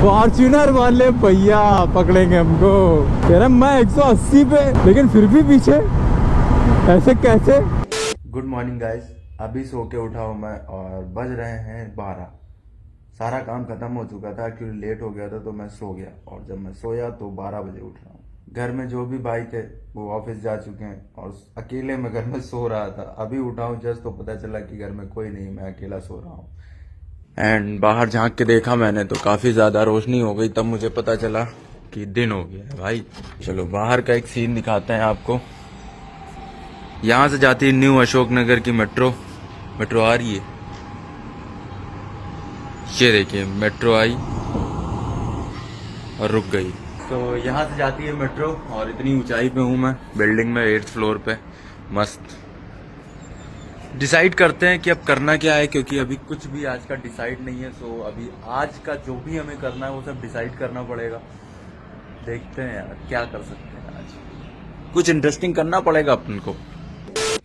Fortuner वाले भैया पकड़ेंगे हमको। कह रहे मैं 180 पे, लेकिन फिर भी पीछे, ऐसे कैसे? गुड मॉर्निंग गाइस, अभी सो के उठा हूँ मैं और बज रहे हैं 12। सारा काम खत्म हो चुका था क्योंकि लेट हो गया था तो मैं सो गया, और जब मैं सोया तो 12 बजे उठ रहा हूँ। घर में जो भी भाई थे वो ऑफिस जा चुके हैं और अकेले मैं घर में सो रहा था। अभी उठा हूँ जस्ट तो पता चला कि घर में कोई नहीं, मैं अकेला सो रहा हूँ। एंड बाहर झांक के देखा मैंने तो काफी ज्यादा रोशनी हो गई, तब मुझे पता चला कि दिन हो गया है भाई। चलो बाहर का एक सीन दिखाते हैं आपको। यहाँ से जाती है न्यू अशोकनगर की मेट्रो आ रही है। ये देखिए मेट्रो आई और रुक गई। तो यहाँ से जाती है मेट्रो और इतनी ऊंचाई पे हूँ मैं, बिल्डिंग में 8th फ्लोर पे। मस्त। डिसाइड करते हैं कि अब करना क्या है, क्योंकि अभी कुछ भी आज का डिसाइड नहीं है। सो अभी आज का जो भी हमें करना है वो सब डिसाइड करना पड़ेगा। देखते हैं यार क्या कर सकते हैं, आज कुछ इंटरेस्टिंग करना पड़ेगा अपन को।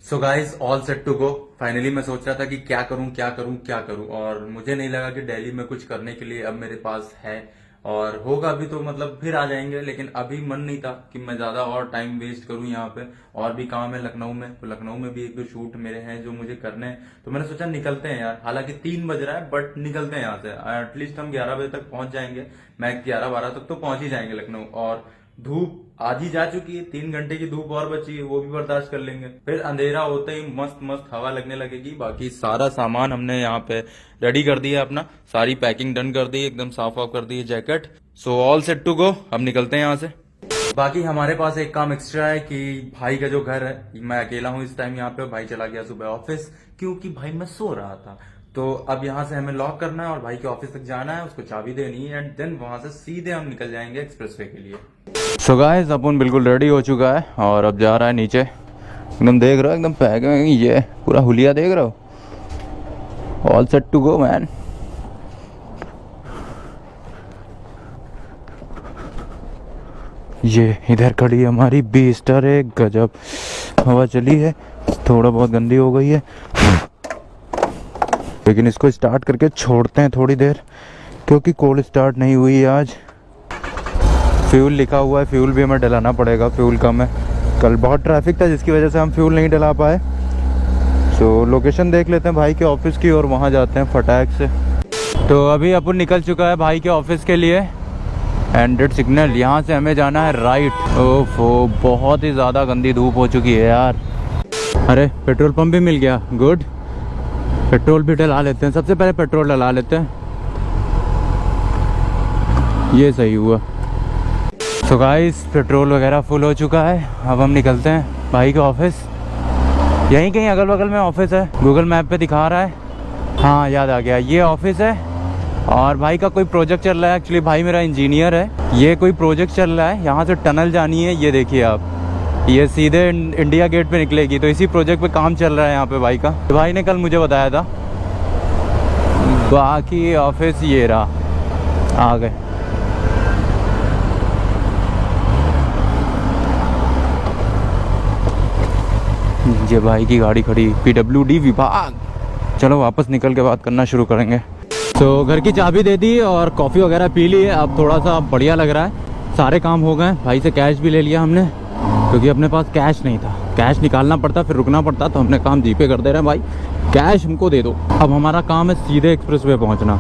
So guys all set to go. Finally मैं सोच रहा था कि क्या करूं, और मुझे नहीं लगा कि दिल्ली में कुछ करने के लिए अब मेरे पास है और होगा भी, तो मतलब फिर आ जाएंगे। लेकिन अभी मन नहीं था कि मैं ज्यादा और टाइम वेस्ट करूं यहाँ पे। और भी काम है लखनऊ में, तो लखनऊ में भी एक दो शूट मेरे हैं जो मुझे करने हैं। तो मैंने सोचा निकलते हैं यार, हालांकि 3 बज रहा है बट निकलते हैं यहाँ से। एटलीस्ट हम 11 बजे तक पहुंच जाएंगे, मैक्स 11-12 तक तो पहुंच ही जाएंगे लखनऊ। और धूप आज ही जा चुकी है, 3 घंटे की धूप और बची है, वो भी बर्दाश्त कर लेंगे। फिर अंधेरा होते ही मस्त मस्त हवा लगने लगेगी। बाकी सारा सामान हमने यहाँ पे रेडी कर दिया अपना, सारी पैकिंग डन कर दी, एकदम साफ ऑफ कर दी है jacket. So all set to go, हम निकलते हैं यहाँ से। बाकी हमारे पास एक काम एक्स्ट्रा है कि भाई का जो घर है, मैं अकेला हूँ इस टाइम यहाँ पे, भाई चला गया सुबह ऑफिस क्योंकि भाई मैं सो रहा था। तो अब यहाँ से हमें लॉक करना है और भाई के ऑफिस तक जाना है, उसको चाबी देनी है एंड देन वहां से सीधे हम निकल जाएंगे एक्सप्रेसवे के लिए। सो गाइस अपन बिल्कुल रेडी हो चुका है और अब जा रहा है नीचे। एकदम देख रहे हो, एकदम पैक में ये पूरा हुलिया देख रहे हो। All set to go man. ये इधर खड़ी है हमारी बीस्टर, एक गजब हवा चली है, थोड़ा बहुत गंदी हो गई है लेकिन इसको स्टार्ट करके छोड़ते हैं थोड़ी देर, क्योंकि कोल्ड स्टार्ट नहीं हुई आज। फ्यूल लिखा हुआ है, फ्यूल भी हमें डलाना पड़ेगा, फ्यूल कम है। कल बहुत ट्रैफिक था जिसकी वजह से हम फ्यूल नहीं डला पाए। सो लोकेशन देख लेते हैं भाई के ऑफिस की और वहाँ जाते हैं फटाक से। तो अभी अपन निकल चुका है भाई के ऑफिस के लिए। एंड सिग्नल, यहाँ से हमें जाना है राइट। ओफो बहुत ही ज़्यादा गंदी धूप हो चुकी है यार। अरे पेट्रोल पंप भी मिल गया, गुड। पेट्रोल भी डला लेते हैं, सबसे पहले पेट्रोल डला लेते हैं, ये सही हुआ। सो गाइस पेट्रोल वगैरह फुल हो चुका है, अब हम निकलते हैं भाई के ऑफिस। यहीं कहीं अगल बगल में ऑफिस है, गूगल मैप पे दिखा रहा है। हाँ याद आ गया, ये ऑफिस है और भाई का कोई प्रोजेक्ट चल रहा है। एक्चुअली भाई मेरा इंजीनियर है, ये कोई प्रोजेक्ट चल रहा है, यहाँ से टनल जानी है। ये देखिए आप, ये सीधे इंडिया गेट पे निकलेगी, तो इसी प्रोजेक्ट पे काम चल रहा है यहाँ पे भाई का। तो भाई ने कल मुझे बताया था। बाकी ऑफिस ये रहा, आ गए। ये भाई की गाड़ी खड़ी, PWD विभाग। चलो वापस निकल के बात करना शुरू करेंगे। तो घर की चाबी दे दी और कॉफ़ी वगैरह पी ली है, अब थोड़ा सा बढ़िया लग रहा है। सारे काम हो गए, भाई से कैश भी ले लिया हमने क्योंकि अपने पास कैश नहीं था, कैश निकालना पड़ता फिर रुकना पड़ता, तो हमने काम जीपे कर दे रहे हैं भाई, कैश हमको दे दो। अब हमारा काम है सीधे एक्सप्रेसवे पहुंचना।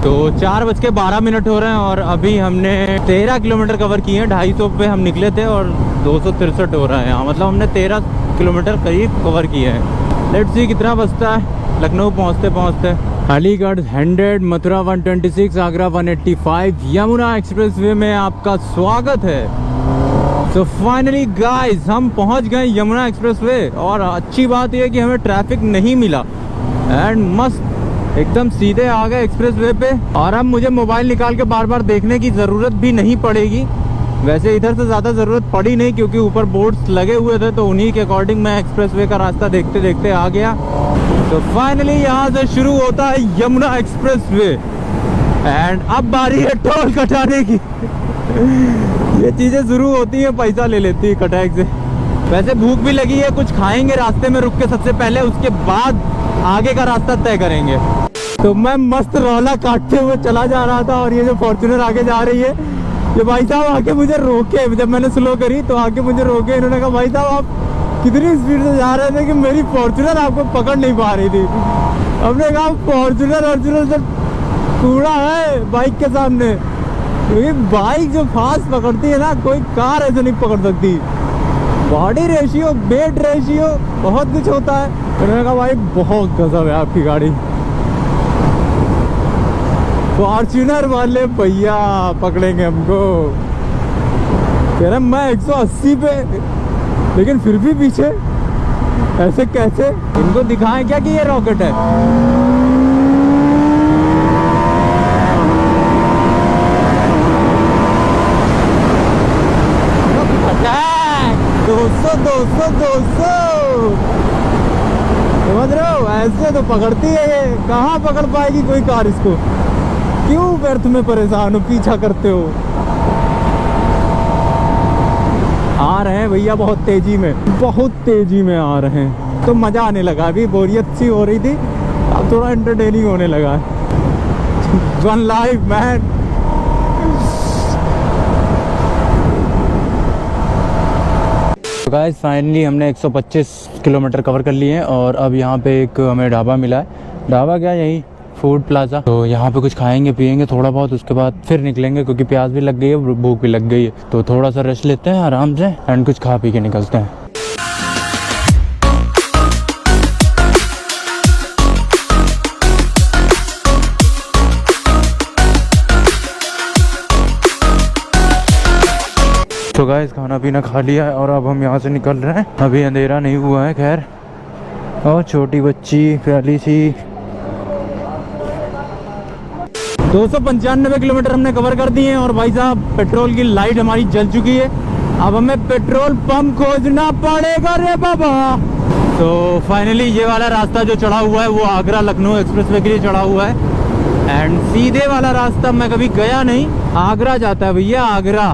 तो 4:12 हो रहे हैं और अभी हमने 13 किलोमीटर कवर किए हैं। 250 पे हम निकले थे और 263 हो रहा है यहाँ, मतलब हमने 13 किलोमीटर करीब कवर किए हैं। लेट्स सी कितना बचता है लखनऊ पहुँचते पहुँचते। अलीगढ़ 100, मथुरा 126, आगरा 185, यमुना एक्सप्रेसवे में आपका स्वागत है। तो फाइनली गाइस हम पहुंच गए यमुना एक्सप्रेसवे और अच्छी बात यह है कि हमें ट्रैफिक नहीं मिला एंड मस्त एकदम सीधे आ गए एक्सप्रेसवे पे। और अब मुझे मोबाइल निकाल के बार बार देखने की ज़रूरत भी नहीं पड़ेगी। वैसे इधर से ज़्यादा ज़रूरत पड़ी नहीं क्योंकि ऊपर बोर्ड्स लगे हुए थे, तो उन्हीं के अकॉर्डिंग मैं एक्सप्रेसवे का रास्ता देखते देखते आ गया। तो फाइनली यहाँ से शुरू होता है यमुना एक्सप्रेसवे एंड अब बारी है टोल कटाने की। ये चीजें शुरू होती हैं, पैसा ले लेती है कटैक से। वैसे भूख भी लगी है, कुछ खाएंगे रास्ते में रुक के सबसे पहले, उसके बाद आगे का रास्ता तय करेंगे। तो मैं मस्त रौला काटते हुए चला जा रहा था और ये जो फॉर्च्यूनर आगे जा रही है, ये भाई साहब आके मुझे रोके। जब मैंने स्लो करी तो आके मुझे रोके। इन्होंने कहा भाई साहब आप कितनी स्पीड से जा रहे थे कि मेरी फॉर्च्यूनर आपको पकड़ नहीं पा रही थी। हमने कहा फॉर्च्यूनर से कूड़ा है बाइक के सामने, क्योंकि बाइक जो फास्ट पकड़ती है ना, कोई कार ऐसे नहीं पकड़ सकती। बॉडी रेशियो, वेट रेशियो, बहुत कुछ होता है। उन्होंने कहा भाई बहुत गजब है आपकी गाड़ी। फॉर्च्यूनर वाले भैया पकड़ेंगे हमको। कह रहे मैं 180 पे, लेकिन फिर भी पीछे। ऐसे कैसे? इनको दिखाएं क्या कि ये रॉकेट है? दोस्तों समझ रहे हो? ऐसे तो पकड़ती है ये, कहाँ पकड़ पाएगी कोई कार इसको। क्यों व्यर्थ में परेशान हो, पीछा करते हो? आ रहे हैं भैया बहुत तेजी में आ रहे हैं। तो मजा आने लगा, अभी बोरियत सी हो रही थी, अब थोड़ा एंटरटेनिंग होने लगा है। One life man. तो गाइस फाइनली हमने 125 किलोमीटर कवर कर लिए हैं और अब यहाँ पे एक हमें ढाबा मिला है। ढाबा क्या, यही फूड प्लाजा। तो यहाँ पे कुछ खाएंगे पिएंगे थोड़ा बहुत, उसके बाद फिर निकलेंगे क्योंकि प्यास भी लग गई है, भूख भी लग गई है। तो थोड़ा सा रेस्ट लेते हैं आराम से एंड कुछ खा पी के निकलते हैं। तो गाइस खाना पीना खा लिया है और अब हम यहाँ से निकल रहे हैं। अभी अंधेरा नहीं हुआ है खैर। और छोटी बच्ची प्याली सी। 295 किलोमीटर हमने कवर कर दिए हैं और भाई साहब पेट्रोल की लाइट हमारी जल चुकी है। अब हमें पेट्रोल पंप खोजना पड़ेगा रे बाबा। तो फाइनली ये वाला रास्ता जो चढ़ा हुआ है वो आगरा लखनऊ एक्सप्रेसवे के लिए चढ़ा हुआ है। एंड सीधे वाला रास्ता मैं कभी गया नहीं, आगरा जाता है भैया, आगरा।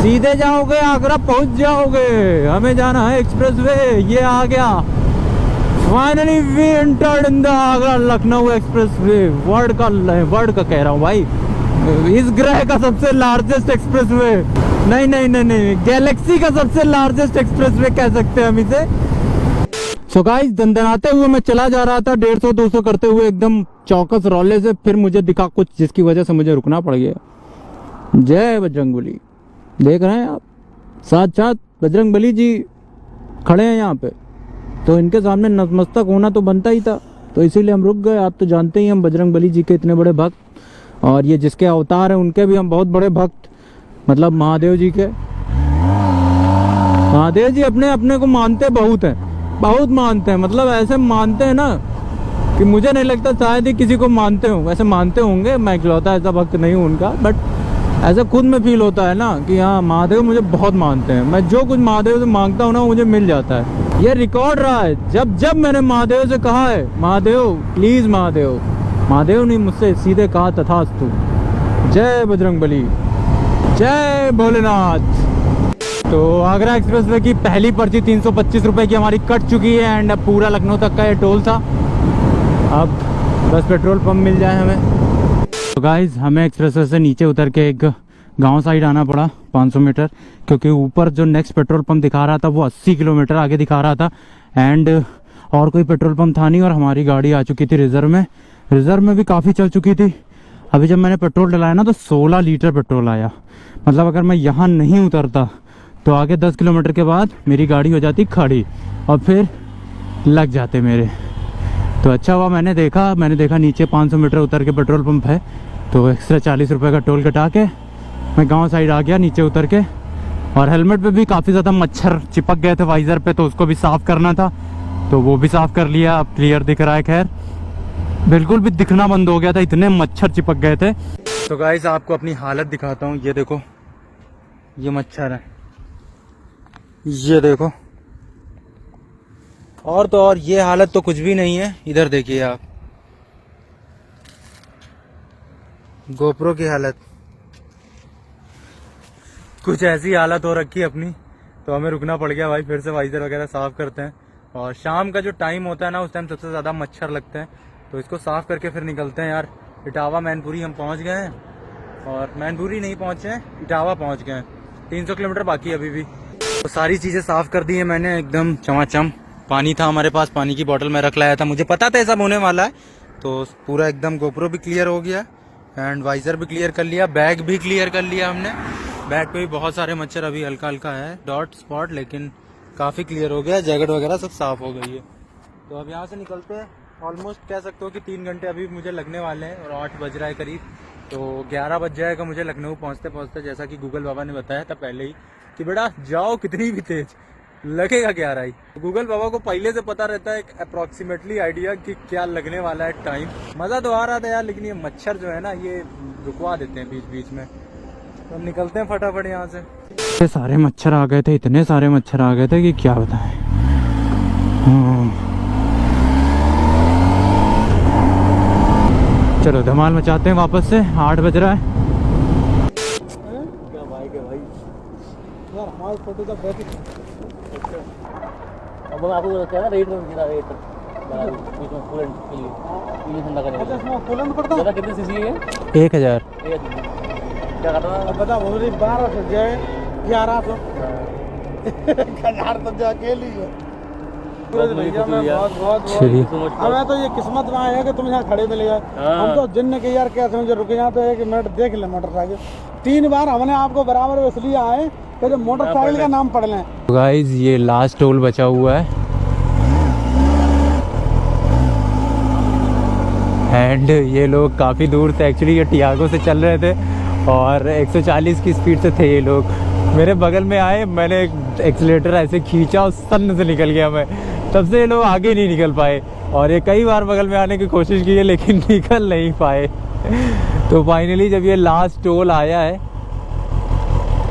सीधे जाओगे आगरा पहुंच जाओगे। हमें जाना है एक्सप्रेसवे, ये आ गया। Finally we entered in the Agra Lucknow expressway. World का कह रहा हूँ भाई, इस ग्रह का सबसे लार्जेस्ट एक्सप्रेसवे। नहीं, गैलेक्सी का सबसे लार्जेस्ट एक्सप्रेसवे कह सकते हैं हम इसे। सो गाइस दंदनाते हुए मैं चला जा रहा था 150-200 करते हुए एकदम चौकस रौले से। फिर मुझे दिखा कुछ जिसकी वजह से मुझे रुकना पड़ गया। जय बजरंगबली। देख रहे हैं आप, साथ बजरंगबली जी खड़े हैं यहाँ पे, तो इनके सामने नतमस्तक होना तो बनता ही था, तो इसीलिए हम रुक गए। आप तो जानते ही हम बजरंगबली जी के इतने बड़े भक्त, और ये जिसके अवतार हैं उनके भी हम बहुत बड़े भक्त, मतलब महादेव जी के। महादेव जी अपने को मानते बहुत मानते हैं, मतलब ऐसे मानते हैं ना कि मुझे नहीं लगता शायद ही किसी को मानते हो। वैसे मानते होंगे, मैं इकलौता ऐसा भक्त नहीं हूँ उनका, बट ऐसा खुद में फील होता है ना कि हाँ महादेव मुझे बहुत मानते हैं। मैं जो कुछ महादेव से मांगता हूँ ना मुझे मिल जाता है। ये रिकॉर्ड रहा है, जब मैंने महादेव से कहा है महादेव प्लीज, महादेव ने मुझसे सीधे कहा तथास्तु। जय बजरंगबली, जय भोलेनाथ। तो आगरा एक्सप्रेसवे की पहली पर्ची 325 रुपए की हमारी कट चुकी है एंड अब पूरा लखनऊ तक का ये टोल था। अब बस पेट्रोल पंप मिल जाए हमें। तो गाइज हमें एक्सप्रेसवे से नीचे उतर के एक गांव साइड आना पड़ा 500 मीटर, क्योंकि ऊपर जो नेक्स्ट पेट्रोल पंप दिखा रहा था वो 80 किलोमीटर आगे दिखा रहा था एंड और कोई पेट्रोल पंप था नहीं। और हमारी गाड़ी आ चुकी थी रिजर्व में भी काफ़ी चल चुकी थी। अभी जब मैंने पेट्रोल डलाया ना तो 16 लीटर पेट्रोल आया। मतलब अगर मैं यहाँ नहीं उतरता तो आगे 10 किलोमीटर के बाद मेरी गाड़ी हो जाती खड़ी और फिर लग जाते मेरे। तो अच्छा हुआ मैंने देखा नीचे 500 मीटर उतर के पेट्रोल पंप है, तो एक्स्ट्रा 40 रुपये का टोल कटा के मैं गांव साइड आ गया नीचे उतर के। और हेलमेट पे भी काफ़ी ज़्यादा मच्छर चिपक गए थे वाइज़र पे, तो उसको भी साफ़ करना था, तो वो भी साफ़ कर लिया। अब क्लियर दिख रहा है, खैर बिल्कुल भी दिखना बंद हो गया था, इतने मच्छर चिपक गए थे। तो गाइस आपको अपनी हालत दिखाता हूँ, ये देखो ये मच्छर है, ये देखो। और तो और ये हालत तो कुछ भी नहीं है, इधर देखिए आप गोप्रो की हालत, कुछ ऐसी हालत हो रखी है अपनी। तो हमें रुकना पड़ गया भाई, फिर से वाइजर वगैरह साफ करते हैं। और शाम का जो टाइम होता है ना उस टाइम सबसे ज़्यादा मच्छर लगते हैं, तो इसको साफ करके फिर निकलते हैं यार। इटावा मैनपुरी हम पहुंच गए हैं, और मैनपुरी नहीं पहुंचे हैं, इटावा पहुंच गए हैं। 300 किलोमीटर बाकी है अभी भी। तो सारी चीज़ें साफ कर दी है मैंने एकदम चमाचम। पानी था हमारे पास, पानी की बोतल मैं रख लाया था, मुझे पता था ये सब होने वाला है। तो पूरा एकदम गोप्रो भी क्लियर हो गया एंड वाइजर भी क्लियर कर लिया, बैग भी क्लियर कर लिया हमने। बैग पे भी बहुत सारे मच्छर अभी हल्का हल्का है डॉट स्पॉट, लेकिन काफ़ी क्लियर हो गया। जैकेट वगैरह सब साफ हो गई है। तो अब यहाँ से निकलते हैं। ऑलमोस्ट कह सकते हो कि 3 घंटे अभी मुझे लगने वाले हैं, और 8 बज रहा है करीब। तो 11 बज जाएगा मुझे लखनऊ पहुँचते पहुँचते, जैसा कि गूगल बाबा ने बताया था पहले ही कि बेटा जाओ कितनी भी तेज लगेगा 11 ही। गूगल बाबा को पहले से पता रहता है एक अप्रॉक्सीमेटली आइडिया कि क्या लगने वाला है टाइम। मज़ा तो आ रहा था यार, लेकिन ये मच्छर जो है ना ये रुकवा देते हैं बीच बीच में। तो हम निकलते हैं फटाफट यहाँ से। इतने सारे मच्छर आ गए थे, इतने सारे मच्छर आ गए थे कि क्या बताएं। चलो धमाल मचाते हैं वापस से। 8 बज रहा है। क्या बाइक है भाई यार, हमारे फोटो का बैठ। अब आपको क्या रेट में गिरा रेट इसमें कूलेंट के लिए ये ठंडा करेगा। अच्छा इसमें कूलेंट पड़ता है कितने सीसी है? 1000। क्या करता है बता। वो 1200 जाए 1100 1000 तो जो अकेली है। भैया मैं बहुत बहुत हमें तो ये किस्मत में आया कि तुम यहाँ खड़े मिल गए। हम तो जिन्न के यार कैसे मुझे रुके यहाँ तो 1 मिनट देख ले मोटरसाइकिल। 3 बार हमने आपको बराबर इसलिए आए कि जो मोटरसाइकिल का नाम पढ़ लें। गाइस ये लास्ट टोल बचा हुआ है एंड ये लोग काफ़ी दूर से एक्चुअली ये टियागो से चल रहे थे और 140 की स्पीड से थे ये लोग। मेरे बगल में आए, मैंने एक्सीलेटर ऐसे खींचा और सन से निकल गया मैं। तब से ये लोग आगे नहीं निकल पाए, और ये कई बार बगल में आने की कोशिश की है लेकिन निकल नहीं पाए। तो फाइनली जब ये लास्ट टोल आया है,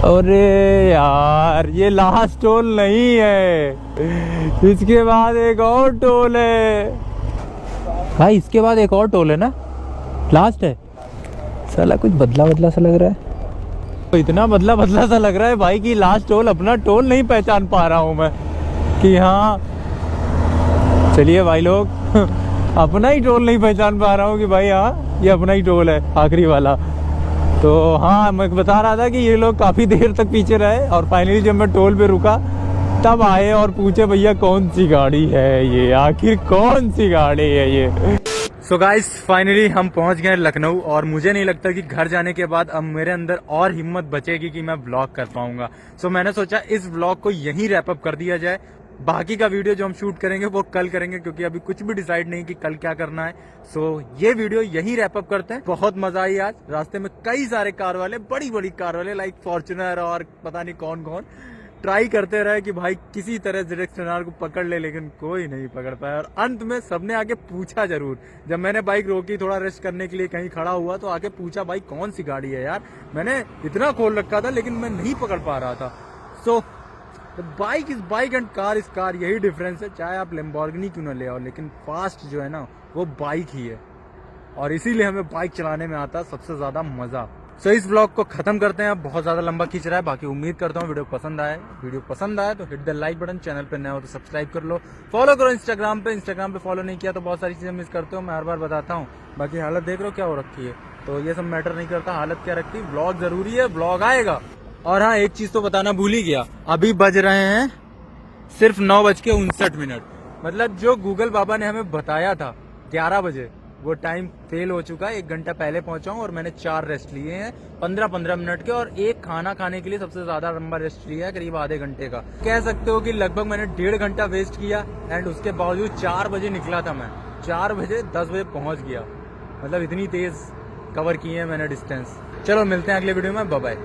अरे यार ये लास्ट टोल नहीं है, इसके बाद एक और टोल है भाई। इसके बाद एक और टोल है ना, लास्ट है। साला कुछ बदला बदला सा लग रहा है, तो इतना बदला बदला सा लग रहा है भाई कि लास्ट टोल अपना टोल नहीं पहचान पा रहा हूँ मैं कि हाँ। चलिए भाई लोग अपना ही टोल नहीं पहचान पा रहा हूँ कि भाई हाँ ये अपना ही टोल है आखिरी वाला। तो हाँ मैं बता रहा था कि ये लोग काफ़ी देर तक पीछे रहे, और फाइनली जब मैं टोल पे रुका तब आए और पूछे भैया कौन सी गाड़ी है ये, आखिर कौन सी गाड़ी है ये। सो गाइस फाइनली हम पहुंच गए लखनऊ, और मुझे नहीं लगता कि घर जाने के बाद अब मेरे अंदर और हिम्मत बचेगी कि मैं व्लॉग कर पाऊंगा। सो मैंने सोचा इस व्लॉग को यहीं रैप अप कर दिया जाए। बाकी का वीडियो जो हम शूट करेंगे वो कल करेंगे, क्योंकि अभी कुछ भी डिसाइड नहीं कि कल क्या करना है। सो ये वीडियो यहीं रैप अप करते हैं। बहुत मजा आई आज, रास्ते में कई सारे कार वाले, बड़ी बड़ी कार वाले लाइक फॉर्च्यूनर और पता नहीं कौन कौन ट्राई करते रहे कि भाई किसी तरह ZX-10R को पकड़ ले, लेकिन कोई नहीं पकड़ पाया। और अंत में सबने आके पूछा जरूर, जब मैंने बाइक रोकी थोड़ा रेस्ट करने के लिए कहीं खड़ा हुआ तो आके पूछा भाई कौन सी गाड़ी है यार। मैंने इतना खोल रखा था लेकिन मैं नहीं पकड़ पा रहा था। So bike is bike and car is car, यही डिफरेंस है। चाहे आप लैम्बोर्गिनी क्यों ना ले आओ, लेकिन फास्ट जो है ना वो बाइक ही है, और इसीलिए हमें बाइक चलाने में आता है सबसे ज्यादा मजा। सो इस ब्लॉग को खत्म करते हैं, अब बहुत ज्यादा लंबा खींच रहा है। बाकी उम्मीद करता हूँ वीडियो पसंद आए। वीडियो पसंद आए तो hit the like button, channel पे नए हो तो सब्सक्राइब कर लो, फॉलो करो इंस्टाग्राम पे फॉलो नहीं किया तो बहुत सारी चीजें मिस करते हो, मैं हर बार बताता हूँ। बाकी हालत देख लो क्या हो रखी है, तो ये सब मैटर नहीं करता हालत क्या रखती है। ब्लॉग जरूरी है, ब्लॉग आएगा। और हाँ एक चीज तो बताना भूल ही गया, अभी बज रहे हैं सिर्फ 9:59। मतलब जो गूगल बाबा ने हमें बताया था 11 बजे, वो टाइम फेल हो चुका है। 1 घंटा पहले पहुंचा हूं और मैंने 4 रेस्ट लिए हैं 15-15 मिनट के, और एक खाना खाने के लिए सबसे ज्यादा लंबा रेस्ट लिया है करीब आधे घंटे का। कह सकते हो कि लगभग मैंने 1.5 घंटा वेस्ट किया, एंड उसके बावजूद 4 बजे निकला था मैं, 4 बजे 10 बजे पहुंच गया। मतलब इतनी तेज कवर किए हैं मैंने डिस्टेंस। चलो मिलते हैं अगले वीडियो में, बाय बाय।